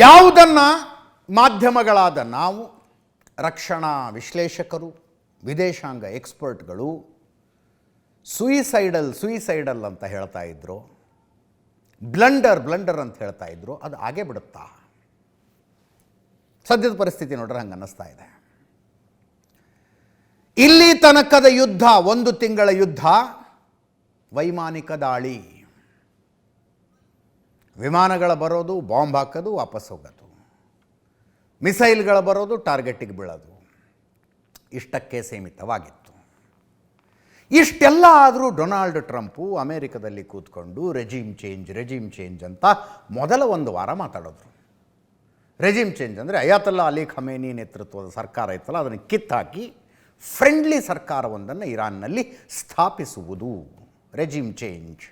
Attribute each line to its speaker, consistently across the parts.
Speaker 1: ಯಾವುದನ್ನು ಮಾಧ್ಯಮಗಳಾದ ನಾವು, ರಕ್ಷಣಾ ವಿಶ್ಲೇಷಕರು, ವಿದೇಶಾಂಗ ಎಕ್ಸ್ಪರ್ಟ್ಗಳು ಸುಯಿಸೈಡಲ್ ಅಂತ ಹೇಳ್ತಾ ಇದ್ರು, ಬ್ಲಂಡರ್ ಅಂತ ಹೇಳ್ತಾ ಇದ್ರು, ಅದು ಆಗೇ ಬಿಡುತ್ತಾ? ಸದ್ಯದ ಪರಿಸ್ಥಿತಿ ನೋಡ್ರೆ ಹಂಗೆ ಅನ್ನಿಸ್ತಾ ಇದೆ. ಇಲ್ಲಿ ತನಕದ ಯುದ್ಧ 1 ತಿಂಗಳ ಯುದ್ಧ, ವೈಮಾನಿಕ ದಾಳಿ, ವಿಮಾನಗಳ ಬರೋದು, ಬಾಂಬ್ ಹಾಕೋದು, ವಾಪಸ್ ಹೋಗೋದು, ಮಿಸೈಲ್ಗಳ ಬರೋದು, ಟಾರ್ಗೆಟಿಗೆ ಬೀಳೋದು, ಇಷ್ಟಕ್ಕೆ ಸೀಮಿತವಾಗಿತ್ತು. ಇಷ್ಟೆಲ್ಲ ಆದರೂ ಡೊನಾಲ್ಡ್ ಟ್ರಂಪು ಅಮೇರಿಕದಲ್ಲಿ ಕೂತ್ಕೊಂಡು ರೆಜಿಮ್ ಚೇಂಜ್ ಅಂತ ಮೊದಲ 1 ವಾರ ಮಾತಾಡಿದ್ರು. ರೆಜಿಮ್ ಚೇಂಜ್ ಅಂದರೆ ಅಯಾತುಲ್ಲಾ ಅಲಿ ಖಮೇನಿ ನೇತೃತ್ವದ ಸರ್ಕಾರ ಇತ್ತಲ್ಲ, ಅದನ್ನು ಕಿತ್ತಾಕಿ ಫ್ರೆಂಡ್ಲಿ ಸರ್ಕಾರವೊಂದನ್ನು ಇರಾನ್ನಲ್ಲಿ ಸ್ಥಾಪಿಸುವುದು, ರೆಜಿಮ್ ಚೇಂಜ್.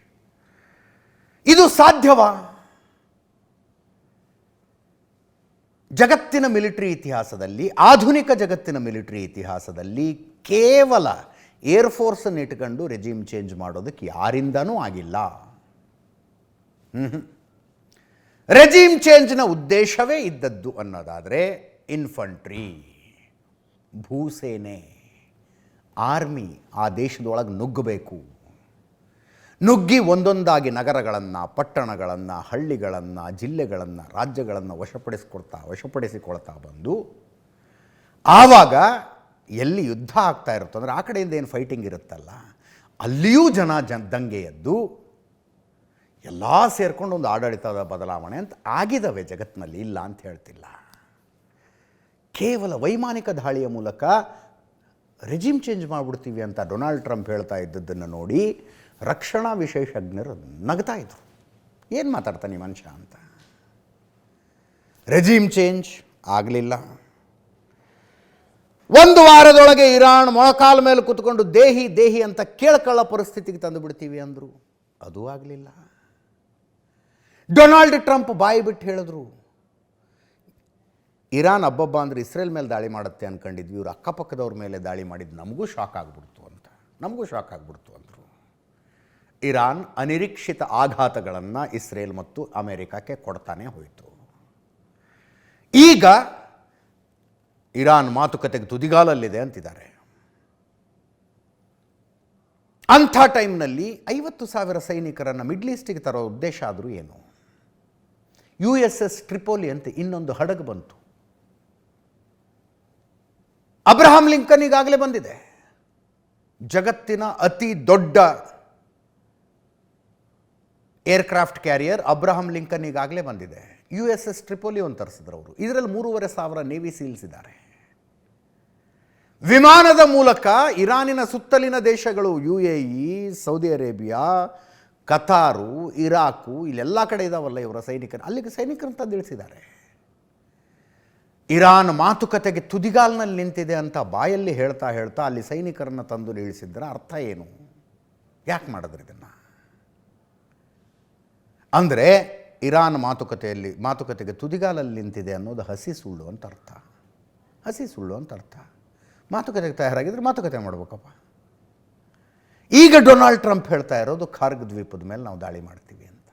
Speaker 1: ಇದು ಸಾಧ್ಯವಾ? ಜಗತ್ತಿನ ಮಿಲಿಟರಿ ಇತಿಹಾಸದಲ್ಲಿ, ಆಧುನಿಕ ಜಗತ್ತಿನ ಮಿಲಿಟರಿ ಇತಿಹಾಸದಲ್ಲಿ ಕೇವಲ ಏರ್ಫೋರ್ಸನ್ನು ಇಟ್ಕೊಂಡು ರೆಜಿಮ್ ಚೇಂಜ್ ಮಾಡೋದಕ್ಕೆ ಯಾರಿಂದನೂ ಆಗಿಲ್ಲ. ರೆಜಿಮ್ ಚೇಂಜ್ನ ಉದ್ದೇಶವೇ ಇದ್ದದ್ದು ಅನ್ನೋದಾದರೆ ಇನ್ಫಂಟ್ರಿ, ಭೂಸೇನೆ, ಆರ್ಮಿ ಆ ದೇಶದೊಳಗೆ ನುಗ್ಗಬೇಕು. ನುಗ್ಗಿ ಒಂದೊಂದಾಗಿ ನಗರಗಳನ್ನು, ಪಟ್ಟಣಗಳನ್ನು, ಹಳ್ಳಿಗಳನ್ನು, ಜಿಲ್ಲೆಗಳನ್ನು, ರಾಜ್ಯಗಳನ್ನು ವಶಪಡಿಸಿಕೊಳ್ತಾ ಬಂದು, ಆವಾಗ ಎಲ್ಲಿ ಯುದ್ಧ ಆಗ್ತಾ ಇರುತ್ತೋ ಅಂದರೆ ಆ ಕಡೆಯಿಂದ ಏನು ಫೈಟಿಂಗ್ ಇರುತ್ತಲ್ಲ, ಅಲ್ಲಿಯೂ ದಂಗೆ ಎದ್ದು ಎಲ್ಲ ಸೇರಿಕೊಂಡು ಒಂದು ಆಡಳಿತದ ಬದಲಾವಣೆ ಅಂತ ಆಗಿದ್ದಾವೆ ಜಗತ್ತಿನಲ್ಲಿ, ಇಲ್ಲ ಅಂತ ಹೇಳ್ತಿಲ್ಲ. ಕೇವಲ ವೈಮಾನಿಕ ದಾಳಿಯ ಮೂಲಕ ರೆಜಿಮ್ ಚೇಂಜ್ ಮಾಡಿಬಿಡ್ತೀವಿ ಅಂತ ಡೊನಾಲ್ಡ್ ಟ್ರಂಪ್ ಹೇಳ್ತಾ ಇದ್ದದ್ದನ್ನು ನೋಡಿ ರಕ್ಷಣಾ ವಿಶೇಷಜ್ಞರು ನಗ್ತಾ ಇದ್ರು. ಏನು ಮಾತಾಡ್ತಾನೆ ಮನುಷ್ಯ ಅಂತ. ರೆಜಿಮ್ ಚೇಂಜ್ ಆಗಲಿಲ್ಲ. 1 ವಾರದೊಳಗೆ ಇರಾನ್ ಮೊಳಕಾಲ ಮೇಲೆ ಕೂತ್ಕೊಂಡು ದೇಹಿ ಅಂತ ಕೇಳ್ಕೊಳ್ಳೋ ಪರಿಸ್ಥಿತಿಗೆ ತಂದು ಬಿಡ್ತೀವಿ ಅಂದರು, ಅದೂ ಆಗಲಿಲ್ಲ. ಡೊನಾಲ್ಡ್ ಟ್ರಂಪ್ ಬಾಯಿ ಬಿಟ್ಟು ಹೇಳಿದ್ರು, ಇರಾನ್ ಹಬ್ಬಬ್ಬ ಅಂದರೆ ಇಸ್ರೇಲ್ ಮೇಲೆ ದಾಳಿ ಮಾಡುತ್ತೆ ಅಂದ್ಕೊಂಡಿದ್ವಿ, ಇವರು ಅಕ್ಕಪಕ್ಕದವ್ರ ಮೇಲೆ ದಾಳಿ ಮಾಡಿದ್ದು ನಮಗೂ ಶಾಕ್ ಆಗಿಬಿಡ್ತು ಅಂದರು. ಇರಾನ್ ಅನಿರೀಕ್ಷಿತ ಆಘಾತಗಳನ್ನು ಇಸ್ರೇಲ್ ಮತ್ತು ಅಮೆರಿಕಕ್ಕೆ ಕೊಡ್ತಾನೆ ಹೋಯಿತು. ಈಗ ಇರಾನ್ ಮಾತುಕತೆಗೆ ತುದಿಗಾಲಲ್ಲಿದೆ ಅಂತಿದ್ದಾರೆ. ಅಂಥ ಟೈಮ್ನಲ್ಲಿ 50,000 ಸೈನಿಕರನ್ನು ಮಿಡ್ಲ್ ಈಸ್ಟಿಗೆ ತರೋ ಉದ್ದೇಶ ಆದರೂ ಏನು? USS ಟ್ರಿಪೋಲಿ ಅಂತ ಇನ್ನೊಂದು ಹಡಗು ಬಂತು. ಅಬ್ರಹಾಂ ಲಿಂಕನ್ ಈಗಾಗಲೇ ಬಂದಿದೆ. ಜಗತ್ತಿನ ಅತಿ ದೊಡ್ಡ ಏರ್ಕ್ರಾಫ್ಟ್ ಕ್ಯಾರಿಯರ್ ಅಬ್ರಹಾಂ ಲಿಂಕನ್ ಈಗಾಗಲೇ ಬಂದಿದೆ. USS ಟ್ರಿಪೋಲಿ ಒಂದು ತರಿಸಿದ್ರು ಅವರು. ಇದರಲ್ಲಿ 3,500 ನೇವಿ ಸೀಲ್ಸ್ ಇದ್ದಾರೆ. ವಿಮಾನದ ಮೂಲಕ ಇರಾನಿನ ಸುತ್ತಲಿನ ದೇಶಗಳು, UAE, ಸೌದಿ ಅರೇಬಿಯಾ, ಕತಾರು, ಇರಾಕು, ಇಲ್ಲೆಲ್ಲ ಕಡೆ ಇದಾವಲ್ಲ ಇವರ ಸೈನಿಕರು, ಅಲ್ಲಿಗೆ ಸೈನಿಕರನ್ನು ತಂದು ಇಳಿಸಿದ್ದಾರೆ. ಇರಾನ್ ಮಾತುಕತೆಗೆ ತುದಿಗಾಲ್ನಲ್ಲಿ ನಿಂತಿದೆ ಅಂತ ಬಾಯಲ್ಲಿ ಹೇಳ್ತಾ ಅಲ್ಲಿ ಸೈನಿಕರನ್ನು ತಂದು ಇಳಿಸಿದ್ರೆ ಅರ್ಥ ಏನು? ಯಾಕೆ ಮಾಡಿದ್ರು ಇದನ್ನು? ಅಂದರೆ ಇರಾನ್ ಮಾತುಕತೆಗೆ ತುದಿಗಾಲಲ್ಲಿ ನಿಂತಿದೆ ಅನ್ನೋದು ಹಸಿ ಸುಳ್ಳು ಅಂತ ಅರ್ಥ. ಮಾತುಕತೆಗೆ ತಯಾರಾಗಿದ್ರೆ ಮಾತುಕತೆ ಮಾಡ್ಬೇಕಪ್ಪ. ಈಗ ಡೊನಾಲ್ಡ್ ಟ್ರಂಪ್ ಹೇಳ್ತಾ ಇರೋದು ಖಾರ್ಗ್ ದ್ವೀಪದ ಮೇಲೆ ನಾವು ದಾಳಿ ಮಾಡ್ತೀವಿ ಅಂತ.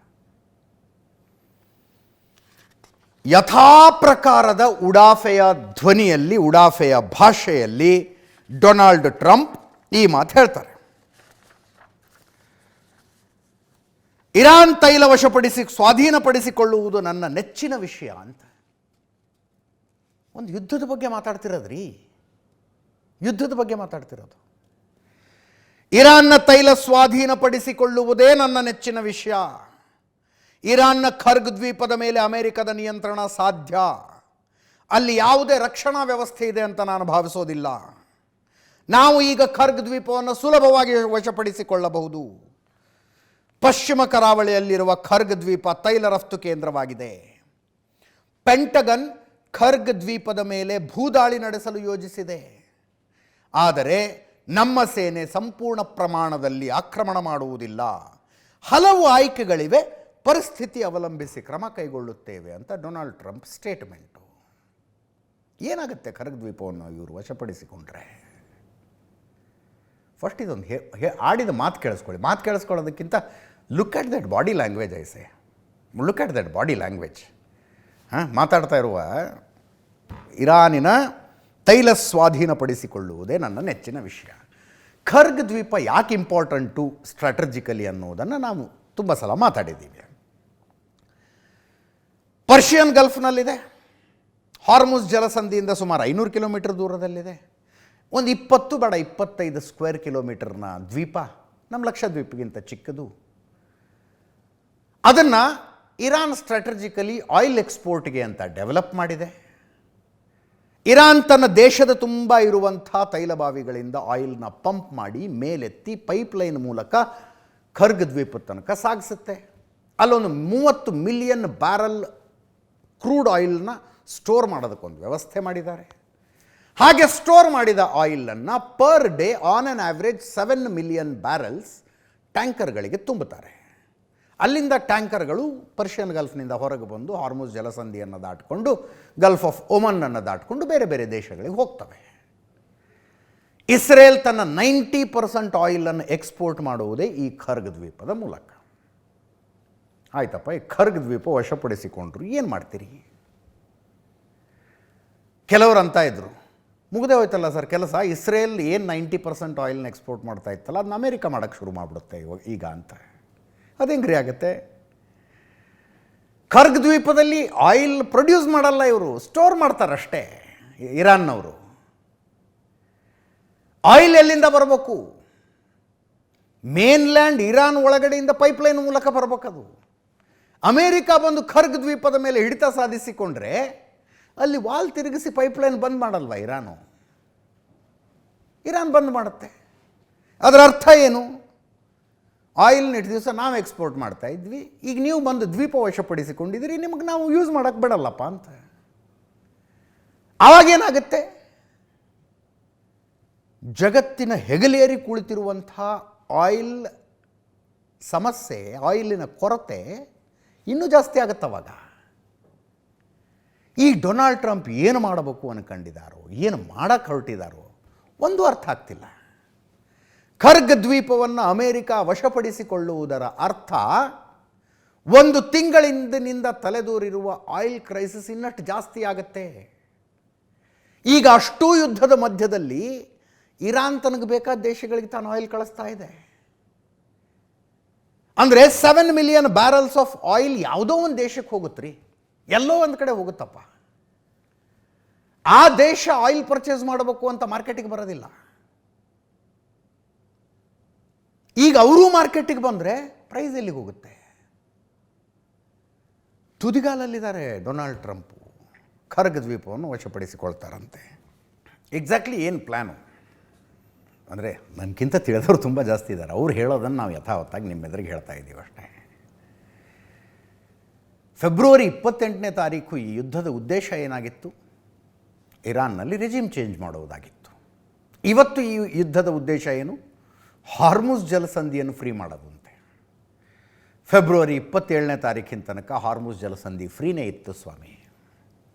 Speaker 1: ಯಥಾಪ್ರಕಾರದ ಉಡಾಫೆಯ ಧ್ವನಿಯಲ್ಲಿ, ಉಡಾಫೆಯ ಭಾಷೆಯಲ್ಲಿ ಡೊನಾಲ್ಡ್ ಟ್ರಂಪ್ ಈ ಮಾತು ಹೇಳ್ತಾರೆ. ಇರಾನ್ ತೈಲ ಸ್ವಾಧೀನಪಡಿಸಿಕೊಳ್ಳುವುದು ನನ್ನ ನೆಚ್ಚಿನ ವಿಷಯ ಅಂತ. ಒಂದು ಯುದ್ಧದ ಬಗ್ಗೆ ಮಾತಾಡ್ತಿರೋದು. ಇರಾನ್ನ ತೈಲ ಸ್ವಾಧೀನಪಡಿಸಿಕೊಳ್ಳುವುದೇ ನನ್ನ ನೆಚ್ಚಿನ ವಿಷಯ. ಇರಾನ್ನ ಖರ್ಗ್ ದ್ವೀಪದ ಮೇಲೆ ಅಮೆರಿಕದ ನಿಯಂತ್ರಣ ಸಾಧ್ಯ. ಅಲ್ಲಿ ಯಾವುದೇ ರಕ್ಷಣಾ ವ್ಯವಸ್ಥೆ ಇದೆ ಅಂತ ನಾನು ಭಾವಿಸೋದಿಲ್ಲ. ನಾವು ಈಗ ಖರ್ಗ್ ದ್ವೀಪವನ್ನು ಸುಲಭವಾಗಿ ವಶಪಡಿಸಿಕೊಳ್ಳಬಹುದು. ಪಶ್ಚಿಮ ಕರಾವಳಿಯಲ್ಲಿರುವ ಖರ್ಗ್ ದ್ವೀಪ ತೈಲ ರಫ್ತು ಕೇಂದ್ರವಾಗಿದೆ. ಪೆಂಟಗನ್ ಖರ್ಗ್ ದ್ವೀಪದ ಮೇಲೆ ಭೂದಾಳಿ ನಡೆಸಲು ಯೋಜಿಸಿದೆ. ಆದರೆ ನಮ್ಮ ಸೇನೆ ಸಂಪೂರ್ಣ ಪ್ರಮಾಣದಲ್ಲಿ ಆಕ್ರಮಣ ಮಾಡುವುದಿಲ್ಲ. ಹಲವು ಆಯ್ಕೆಗಳಿವೆ, ಪರಿಸ್ಥಿತಿ ಅವಲಂಬಿಸಿ ಕ್ರಮ ಕೈಗೊಳ್ಳುತ್ತೇವೆ ಅಂತ ಡೊನಾಲ್ಡ್ ಟ್ರಂಪ್ ಸ್ಟೇಟ್ಮೆಂಟು. ಏನಾಗುತ್ತೆ ಖರ್ಗ್ ದ್ವೀಪವನ್ನು ಇವರು ವಶಪಡಿಸಿಕೊಂಡ್ರೆ? ಫಸ್ಟ್ ಇದೊಂದು ಆಡಿದ ಮಾತು ಕೇಳಿಸ್ಕೊಳ್ಳೋದಕ್ಕಿಂತ look at that body language. ಮಾತಾಡ್ತಾ ಇರುವ ಇರಾನಿನ ತೈಲ ಸ್ವಾಧೀನಪಡಿಸಿಕೊಳ್ಳುವುದೇ ನನ್ನ ನೆಚ್ಚಿನ ವಿಷಯ. ಖರ್ಗ್ ದ್ವೀಪ ಯಾಕೆ ಇಂಪಾರ್ಟೆಂಟು ಸ್ಟ್ರಾಟಜಿಕಲಿ ಅನ್ನೋದನ್ನು ನಾವು ತುಂಬ ಸಲ ಮಾತಾಡಿದ್ದೀವಿ. ಪರ್ಷಿಯನ್ ಗಲ್ಫ್ನಲ್ಲಿದೆ, ಹಾರ್ಮುಜ್ ಜಲಸಂಧಿಯಿಂದ ಸುಮಾರು 500 ಕಿಲೋಮೀಟರ್ ದೂರದಲ್ಲಿದೆ. ಒಂದು 25 ಸ್ಕ್ವೇರ್ ಕಿಲೋಮೀಟರ್ನ ದ್ವೀಪ, ನಮ್ಮ ಲಕ್ಷದ್ವೀಪಗಿಂತ ಚಿಕ್ಕದು. ಅದನ್ನು ಇರಾನ್ ಸ್ಟ್ರಾಟಜಿಕಲಿ ಆಯಿಲ್ ಎಕ್ಸ್ಪೋರ್ಟ್ಗೆ ಅಂತ ಡೆವಲಪ್ ಮಾಡಿದೆ. ಇರಾನ್ ತನ್ನ ದೇಶದ ತುಂಬ ಇರುವಂಥ ತೈಲ ಬಾವಿಗಳಿಂದ ಆಯಿಲ್ನ ಪಂಪ್ ಮಾಡಿ ಮೇಲೆತ್ತಿ ಪೈಪ್ಲೈನ್ ಮೂಲಕ ಖರ್ಗ್ ದ್ವೀಪದ ತನಕ ಸಾಗಿಸುತ್ತೆ. ಅಲ್ಲೊಂದು 30 ಮಿಲಿಯನ್ ಬ್ಯಾರಲ್ ಕ್ರೂಡ್ ಆಯಿಲ್ನ ಸ್ಟೋರ್ ಮಾಡೋದಕ್ಕೊಂದು ವ್ಯವಸ್ಥೆ ಮಾಡಿದ್ದಾರೆ. ಹಾಗೆ ಸ್ಟೋರ್ ಮಾಡಿದ ಆಯಿಲನ್ನು per day on on average 7 million barrels ಟ್ಯಾಂಕರ್ಗಳಿಗೆ ತುಂಬುತ್ತಾರೆ. ಅಲ್ಲಿಂದ ಟ್ಯಾಂಕರ್ಗಳು ಪರ್ಷಿಯನ್ ಗಲ್ಫ್ನಿಂದ ಹೊರಗೆ ಬಂದು ಹಾರ್ಮುಜ್ ಜಲಸಂಧಿಯನ್ನು ದಾಟಿಕೊಂಡು ಗಲ್ಫ್ ಆಫ್ ಒಮನ್ನನ್ನು ದಾಟಿಕೊಂಡು ಬೇರೆ ಬೇರೆ ದೇಶಗಳಿಗೆ ಹೋಗ್ತವೆ. ಇಸ್ರೇಲ್ ತನ್ನ 90% ಆಯಿಲನ್ನು ಎಕ್ಸ್ಪೋರ್ಟ್ ಮಾಡುವುದೇ ಈ ಖರ್ಗ್ ದ್ವೀಪದ ಮೂಲಕ. ಆಯ್ತಪ್ಪ, ಈ ಖರ್ಗ್ ದ್ವೀಪ ವಶಪಡಿಸಿಕೊಂಡ್ರು, ಏನು ಮಾಡ್ತೀರಿ? ಕೆಲವರು ಅಂತ ಇದ್ರು, ಮುಗದೆ ಹೋಯ್ತಲ್ಲ ಸರ್ ಕೆಲಸ, ಇಸ್ರೇಲ್ ಏನು 90% ಆಯಿಲ್ನ ಎಕ್ಸ್ಪೋರ್ಟ್ ಮಾಡ್ತಾ ಇತ್ತಲ್ಲ ಅದನ್ನ ಅಮೇರಿಕ ಮಾಡೋಕ್ಕೆ ಶುರು ಮಾಡಿಬಿಡುತ್ತೆ ಈಗ ಅಂತ. ಅದು ಹೆಂಗ್ರಿ ಆಗುತ್ತೆ? ಖರ್ಗ್ ದ್ವೀಪದಲ್ಲಿ ಆಯಿಲ್ ಪ್ರೊಡ್ಯೂಸ್ ಮಾಡಲ್ಲ, ಇವರು ಸ್ಟೋರ್ ಮಾಡ್ತಾರಷ್ಟೇ. ಇರಾನ್ನವರು ಆಯಿಲ್ ಎಲ್ಲಿಂದ ಬರಬೇಕು? ಮೇನ್ಲ್ಯಾಂಡ್ ಇರಾನ್ ಒಳಗಡೆಯಿಂದ ಪೈಪ್ಲೈನ್ ಮೂಲಕ ಬರಬೇಕದು. ಅಮೇರಿಕ ಬಂದು ಖರ್ಗ್ ದ್ವೀಪದ ಮೇಲೆ ಹಿಡಿತ ಸಾಧಿಸಿಕೊಂಡ್ರೆ ಅಲ್ಲಿ ವಾಲ್ ತಿರುಗಿಸಿ ಪೈಪ್ಲೈನ್ ಬಂದ್ ಮಾಡಲ್ವ ಇರಾನು? ಇರಾನ್ ಬಂದ್ ಮಾಡುತ್ತೆ. ಅದರ ಅರ್ಥ ಏನು? ಆಯಿಲ್ನ ಇಟ್ಟು ದಿವಸ ನಾವು ಎಕ್ಸ್ಪೋರ್ಟ್ ಮಾಡ್ತಾ ಇದ್ವಿ, ಈಗ ನೀವು ಬಂದು ದ್ವೀಪ ವಶಪಡಿಸಿಕೊಂಡಿದ್ದೀರಿ, ನಿಮಗೆ ನಾವು ಯೂಸ್ ಮಾಡೋಕ್ಕೆ ಬಿಡಲ್ಲಪ್ಪ ಅಂತ. ಆವಾಗೇನಾಗುತ್ತೆ? ಜಗತ್ತಿನ ಹೆಗಲೇರಿ ಕುಳಿತಿರುವಂಥ ಆಯಿಲ್ ಸಮಸ್ಯೆ, ಆಯಿಲಿನ ಕೊರತೆ ಇನ್ನೂ ಜಾಸ್ತಿ ಆಗುತ್ತವಾಗ. ಈ ಡೊನಾಲ್ಡ್ ಟ್ರಂಪ್ ಏನು ಮಾಡಬೇಕು ಅನ್ಕೊಂಡಿದ್ದಾರೋ, ಏನು ಮಾಡಕ್ಕೆ ಹೊರಟಿದ್ದಾರೋ ಒಂದು ಅರ್ಥ ಆಗ್ತಿಲ್ಲ. ಖರ್ಗ್ ದ್ವೀಪವನ್ನು ಅಮೇರಿಕ ವಶಪಡಿಸಿಕೊಳ್ಳುವುದರ ಅರ್ಥ ಒಂದು ತಿಂಗಳಿಂದಿನಿಂದ ತಲೆದೂರಿರುವ ಆಯಿಲ್ ಕ್ರೈಸಿಸ್ ಇನ್ನಷ್ಟು ಜಾಸ್ತಿ ಆಗುತ್ತೆ. ಈಗ ಅಷ್ಟೂ ಯುದ್ಧದ ಮಧ್ಯದಲ್ಲಿ ಇರಾನ್ ತನಗೆ ಬೇಕಾದ ದೇಶಗಳಿಗೆ ತಾನು ಆಯಿಲ್ ಕಳಿಸ್ತಾ ಇದೆ. ಅಂದರೆ 7 ಮಿಲಿಯನ್ ಬ್ಯಾರಲ್ಸ್ ಆಫ್ ಆಯಿಲ್ ಯಾವುದೋ ಒಂದು ದೇಶಕ್ಕೆ ಹೋಗುತ್ತೆ ರೀ, ಎಲ್ಲೋ ಒಂದು ಕಡೆ ಹೋಗುತ್ತಪ್ಪ. ಆ ದೇಶ ಆಯಿಲ್ ಪರ್ಚೇಸ್ ಮಾಡಬೇಕು ಅಂತ ಮಾರ್ಕೆಟಿಗೆ ಬರೋದಿಲ್ಲ. ಈಗ ಅವರು ಮಾರ್ಕೆಟಿಗೆ ಬಂದರೆ ಪ್ರೈಸ್ ಎಲ್ಲಿಗೆ ಹೋಗುತ್ತೆ? ತುದಿಗಾಲಲ್ಲಿದ್ದಾರೆ ಡೊನಾಲ್ಡ್ ಟ್ರಂಪು. ಖರ್ಗ್ ದ್ವೀಪವನ್ನು ವಶಪಡಿಸಿಕೊಳ್ತಾರಂತೆ. ಎಕ್ಸಾಕ್ಟ್ಲಿ ಏನು ಪ್ಲ್ಯಾನು ಅಂದರೆ ನನಗಿಂತ ತಿಳಿದವರು ತುಂಬ ಜಾಸ್ತಿ ಇದ್ದಾರೆ. ಅವ್ರು ಹೇಳೋದನ್ನು ನಾವು ಯಥಾವತ್ತಾಗಿ ನಿಮ್ಮ ಎದುರಿಗೆ ಹೇಳ್ತಾ ಇದ್ದೀವಿ ಅಷ್ಟೇ. ಫೆಬ್ರವರಿ 28ನೇ ತಾರೀಕು ಈ ಯುದ್ಧದ ಉದ್ದೇಶ ಏನಾಗಿತ್ತು? ಇರಾನ್ನಲ್ಲಿ ರೆಜಿಮ್ ಚೇಂಜ್ ಮಾಡುವುದಾಗಿತ್ತು. ಇವತ್ತು ಈ ಯುದ್ಧದ ಉದ್ದೇಶ ಏನು? ಹಾರ್ಮುಜ್ ಜಲಸಂಧಿಯನ್ನು ಫ್ರೀ ಮಾಡೋದಂತೆ. ಫೆಬ್ರವರಿ 27ನೇ ತಾರೀಕಿನ ತನಕ ಹಾರ್ಮುಜ್ ಜಲಸಂಧಿ ಫ್ರೀನೇ ಇತ್ತು ಸ್ವಾಮಿ.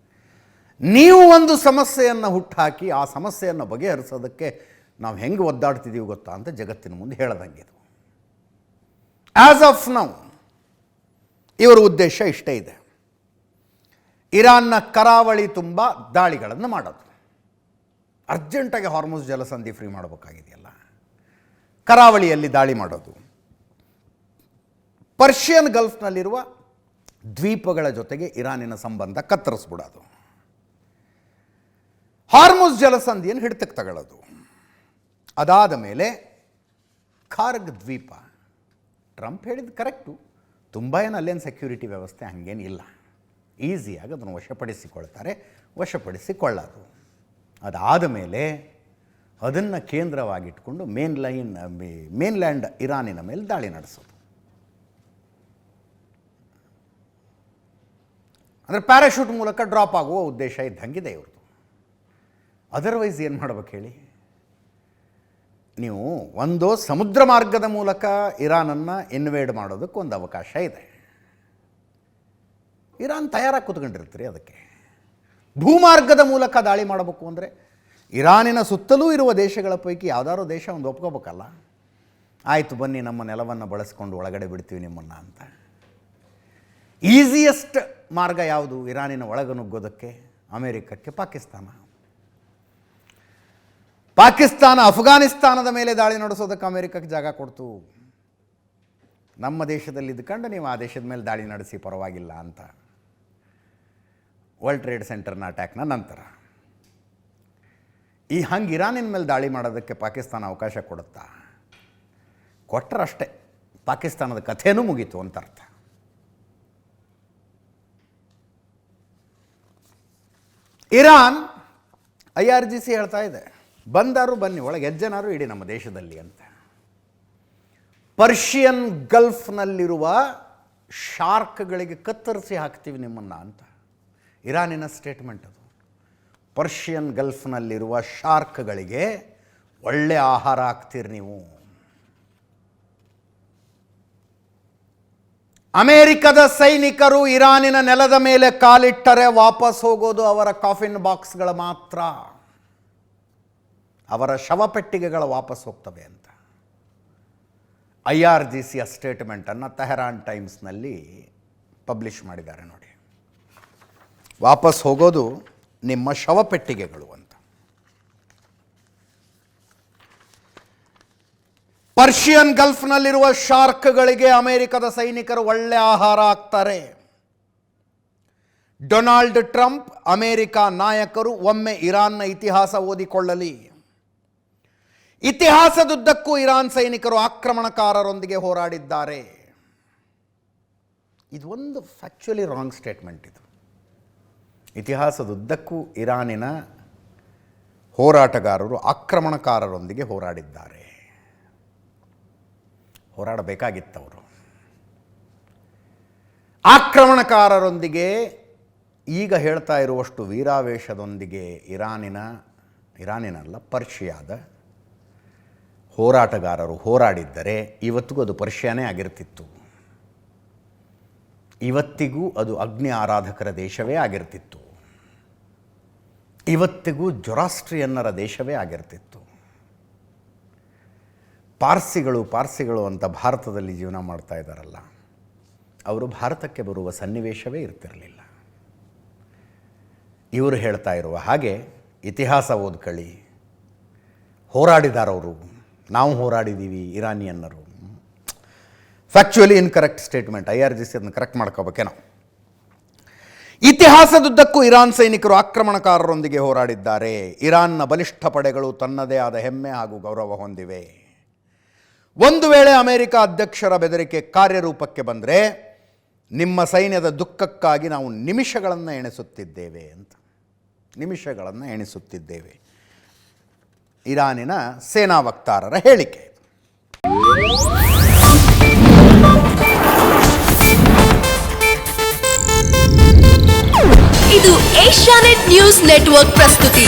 Speaker 1: ನೀವು ಒಂದು ಸಮಸ್ಯೆಯನ್ನು ಹುಟ್ಟುಹಾಕಿ ಆ ಸಮಸ್ಯೆಯನ್ನು ಬಗೆಹರಿಸೋದಕ್ಕೆ ನಾವು ಹೆಂಗೆ ಒದ್ದಾಡ್ತಿದ್ದೀವಿ ಗೊತ್ತಾ ಅಂತ ಜಗತ್ತಿನ ಮುಂದೆ ಹೇಳ್ದಂಗಿದು. ಆ್ಯಸ್ ಆಫ್ ನೌ ಇವರ ಉದ್ದೇಶ ಇಷ್ಟೇ ಇದೆ: ಇರಾನ್ನ ಕರಾವಳಿ ತುಂಬ ದಾಳಿಗಳನ್ನು ಮಾಡೋದು. ಅರ್ಜೆಂಟಾಗಿ ಹಾರ್ಮುಜ್ ಜಲಸಂಧಿ ಫ್ರೀ ಮಾಡಬೇಕಾಗಿದೆಯಲ್ಲ, ಕರಾವಳಿಯಲ್ಲಿ ದಾಳಿ ಮಾಡೋದು. ಪರ್ಷಿಯನ್ ಗಲ್ಫ್ನಲ್ಲಿರುವ ದ್ವೀಪಗಳ ಜೊತೆಗೆ ಇರಾನಿನ ಸಂಬಂಧ ಕತ್ತರಿಸ್ಬಿಡೋದು. ಹಾರ್ಮುಜ್ ಜಲಸಂಧಿಯನ್ನು ಹಿಡಿತಕ್ಕೆ ತಗೊಳ್ಳೋದು. ಅದಾದ ಮೇಲೆ ಖರ್ಗ್ ದ್ವೀಪ, ಟ್ರಂಪ್ ಹೇಳಿದ್ದು ಕರೆಕ್ಟು, ತುಂಬ ಏನು ಅಲ್ಲೇನು ಸೆಕ್ಯೂರಿಟಿ ವ್ಯವಸ್ಥೆ ಹಾಗೇನಿಲ್ಲ, ಈಸಿಯಾಗಿ ಅದನ್ನು ವಶಪಡಿಸಿಕೊಳ್ತಾರೆ, ವಶಪಡಿಸಿಕೊಳ್ಳೋದು. ಅದಾದ ಮೇಲೆ ಅದನ್ನು ಕೇಂದ್ರವಾಗಿಟ್ಕೊಂಡು ಮೇನ್ಲ್ಯಾಂಡ್ ಇರಾನಿನ ಮೇಲೆ ದಾಳಿ ನಡೆಸೋದು. ಅಂದರೆ ಪ್ಯಾರಾಶೂಟ್ ಮೂಲಕ ಡ್ರಾಪ್ ಆಗುವ ಉದ್ದೇಶ ಇದ್ದಂಗಿದೆ ಇವ್ರದ್ದು. ಅದರ್ವೈಸ್ ಏನು ಮಾಡ್ಬೇಕು ಹೇಳಿ? ನೀವು ಒಂದು ಸಮುದ್ರ ಮಾರ್ಗದ ಮೂಲಕ ಇರಾನನ್ನು ಇನ್ವೇಡ್ ಮಾಡೋದಕ್ಕೆ ಒಂದು ಅವಕಾಶ ಇದೆ. ಇರಾನ್ ತಯಾರಾಗಿ ಕೂತ್ಕೊಂಡಿರ್ತೀರಿ ಅದಕ್ಕೆ. ಭೂಮಾರ್ಗದ ಮೂಲಕ ದಾಳಿ ಮಾಡಬೇಕು ಅಂದರೆ ಇರಾನಿನ ಸುತ್ತಲೂ ಇರುವ ದೇಶಗಳ ಪೈಕಿ ಯಾವುದಾದ್ರೂ ದೇಶ ಒಂದು ಒಪ್ಕೋಬೇಕಲ್ಲ, ಆಯಿತು ಬನ್ನಿ ನಮ್ಮ ನೆಲವನ್ನು ಬಳಸ್ಕೊಂಡು ಒಳಗಡೆ ಬಿಡ್ತೀವಿ ನಿಮ್ಮನ್ನು ಅಂತ. ಈಸಿಯೆಸ್ಟ್ ಮಾರ್ಗ ಯಾವುದು ಇರಾನಿನ ಒಳಗೆ ನುಗ್ಗೋದಕ್ಕೆ? ಅಮೇರಿಕಕ್ಕೆ ಪಾಕಿಸ್ತಾನ ಅಫ್ಘಾನಿಸ್ತಾನದ ಮೇಲೆ ದಾಳಿ ನಡೆಸೋದಕ್ಕೆ ಅಮೇರಿಕಕ್ಕೆ ಜಾಗ ಕೊಡ್ತು. ನಮ್ಮ ದೇಶದಲ್ಲಿ ಇದ್ಕೊಂಡು ನೀವು ಆ ದೇಶದ ಮೇಲೆ ದಾಳಿ ನಡೆಸಿ ಪರವಾಗಿಲ್ಲ ಅಂತ. ವರ್ಲ್ಡ್ ಟ್ರೇಡ್ ಸೆಂಟರ್ನ ಅಟ್ಯಾಕ್ನ ನಂತರ ಈ ಹಂಗೆ ಇರಾನಿನ ಮೇಲೆ ದಾಳಿ ಮಾಡೋದಕ್ಕೆ ಪಾಕಿಸ್ತಾನ ಅವಕಾಶ ಕೊಡುತ್ತಾ? ಕೊಟ್ಟರಷ್ಟೇ ಪಾಕಿಸ್ತಾನದ ಕಥೆನೂ ಮುಗೀತು ಅಂತ ಅರ್ಥ. ಇರಾನ್ IRGC ಹೇಳ್ತಾ ಇದೆ, ಬಂದಾರು ಬನ್ನಿ, ಒಳಗೆ ಹೆಜ್ಜೆನಾರು ಇಡಿ ನಮ್ಮ ದೇಶದಲ್ಲಿ ಅಂತ. ಪರ್ಷಿಯನ್ ಗಲ್ಫ್ನಲ್ಲಿರುವ ಶಾರ್ಕ್ಗಳಿಗೆ ಕತ್ತರಿಸಿ ಹಾಕ್ತೀವಿ ನಿಮ್ಮನ್ನು ಅಂತ ಇರಾನಿನ ಸ್ಟೇಟ್ಮೆಂಟ್ ಅದು. ಪರ್ಷಿಯನ್ ಗಲ್ಫ್ನಲ್ಲಿರುವ ಶಾರ್ಕ್ಗಳಿಗೆ ಒಳ್ಳೆ ಆಹಾರ ಹಾಕ್ತೀರಿ ನೀವು. ಅಮೇರಿಕದ ಸೈನಿಕರು ಇರಾನಿನ ನೆಲದ ಮೇಲೆ ಕಾಲಿಟ್ಟರೆ ವಾಪಸ್ ಹೋಗೋದು ಅವರ ಕಾಫಿನ್ ಬಾಕ್ಸ್ಗಳ ಮಾತ್ರ, ಅವರ ಶವಪೆಟ್ಟಿಗೆಗಳ ವಾಪಸ್ ಹೋಗ್ತವೆ ಅಂತ IRGC ಸ್ಟೇಟ್ಮೆಂಟನ್ನು ತೆಹರಾನ್ ಟೈಮ್ಸ್ನಲ್ಲಿ ಪಬ್ಲಿಷ್ ಮಾಡಿದ್ದಾರೆ ನೋಡಿ. ವಾಪಸ್ ಹೋಗೋದು ನಿಮ್ಮ ಶವಪೆಟ್ಟಿಗೆಗಳು ಅಂತ. ಪರ್ಷಿಯನ್ ಗಲ್ಫ್ನಲ್ಲಿರುವ ಶಾರ್ಕ್ಗಳಿಗೆ ಅಮೆರಿಕದ ಸೈನಿಕರು ಒಳ್ಳೆ ಆಹಾರ ಹಾಕ್ತಾರೆ. ಡೊನಾಲ್ಡ್ ಟ್ರಂಪ್ ಅಮೆರಿಕ ನಾಯಕರು ಒಮ್ಮೆ ಇರಾನ್ನ ಇತಿಹಾಸ ಓದಿಕೊಳ್ಳಲಿ. ಇತಿಹಾಸದುದ್ದಕ್ಕೂ ಇರಾನ್ ಸೈನಿಕರು ಆಕ್ರಮಣಕಾರರೊಂದಿಗೆ ಹೋರಾಡಿದ್ದಾರೆ. ಇದು ಒಂದು ಫ್ಯಾಕ್ಚುಲಿ ರಾಂಗ್ ಸ್ಟೇಟ್ಮೆಂಟ್. ಇದು ಇತಿಹಾಸದುದ್ದಕ್ಕೂ ಇರಾನಿನ ಹೋರಾಟಗಾರರು ಆಕ್ರಮಣಕಾರರೊಂದಿಗೆ ಹೋರಾಡಿದ್ದಾರೆ. ಹೋರಾಡಬೇಕಾಗಿತ್ತವರು. ಆಕ್ರಮಣಕಾರರೊಂದಿಗೆ ಈಗ ಹೇಳ್ತಾ ಇರುವಷ್ಟು ವೀರಾವೇಶದೊಂದಿಗೆ ಇರಾನಿನಲ್ಲ ಪರ್ಷಿಯಾದ ಹೋರಾಟಗಾರರು ಹೋರಾಡಿದ್ದರೆ ಇವತ್ತಿಗೂ ಅದು ಪರ್ಷಿಯಾನೇ ಆಗಿರ್ತಿತ್ತು. ಇವತ್ತಿಗೂ ಅದು ಅಗ್ನಿ ಆರಾಧಕರ ದೇಶವೇ ಆಗಿರ್ತಿತ್ತು. ಇವತ್ತಿಗೂ ಜೊರಾಸ್ಟ್ರಿಯನ್ನರ ದೇಶವೇ ಆಗಿರ್ತಿತ್ತು. ಪಾರ್ಸಿಗಳು ಅಂತ ಭಾರತದಲ್ಲಿ ಜೀವನ ಮಾಡ್ತಾ ಇದ್ದಾರಲ್ಲ, ಅವರು ಭಾರತಕ್ಕೆ ಬರುವ ಸನ್ನಿವೇಶವೇ ಇರ್ತಿರಲಿಲ್ಲ. ಇವರು ಹೇಳ್ತಾ ಇರುವ ಹಾಗೆ ಇತಿಹಾಸ ಓದ್ಕೊಳ್ಳಿ, ಹೋರಾಡಿದಾರವರು, ನಾವು ಹೋರಾಡಿದ್ದೀವಿ ಇರಾನಿಯನ್ನರು. ಫ್ಯಾಕ್ಚುಯಲಿ ಇನ್ಕರೆಕ್ಟ್ ಸ್ಟೇಟ್ಮೆಂಟ್. IRGC ಅದನ್ನು ಕರೆಕ್ಟ್ ಮಾಡ್ಕೋಬೇಕೇನೋ. ಇತಿಹಾಸದುದ್ದಕ್ಕೂ ಇರಾನ್ ಸೈನಿಕರು ಆಕ್ರಮಣಕಾರರೊಂದಿಗೆ ಹೋರಾಡಿದ್ದಾರೆ. ಇರಾನ್ನ ಬಲಿಷ್ಠ ಪಡೆಗಳು ತನ್ನದೇ ಆದ ಹೆಮ್ಮೆ ಹಾಗೂ ಗೌರವ ಹೊಂದಿವೆ. ಒಂದು ವೇಳೆ ಅಮೆರಿಕ ಅಧ್ಯಕ್ಷರ ಬೆದರಿಕೆ ಕಾರ್ಯರೂಪಕ್ಕೆ ಬಂದರೆ ನಿಮ್ಮ ಸೈನ್ಯದ ದುಃಖಕ್ಕಾಗಿ ನಾವು ನಿಮಿಷಗಳನ್ನು ಎಣಿಸುತ್ತಿದ್ದೇವೆ ಅಂತ. ನಿಮಿಷಗಳನ್ನು ಎಣಿಸುತ್ತಿದ್ದೇವೆ, ಇರಾನಿನ ಸೇನಾ ವಕ್ತಾರರ ಹೇಳಿಕೆ.
Speaker 2: ಇದು ಏಷ್ಯಾನೆಟ್ ನ್ಯೂಸ್ ನೆಟ್ವರ್ಕ್ ಪ್ರಸ್ತುತಿ.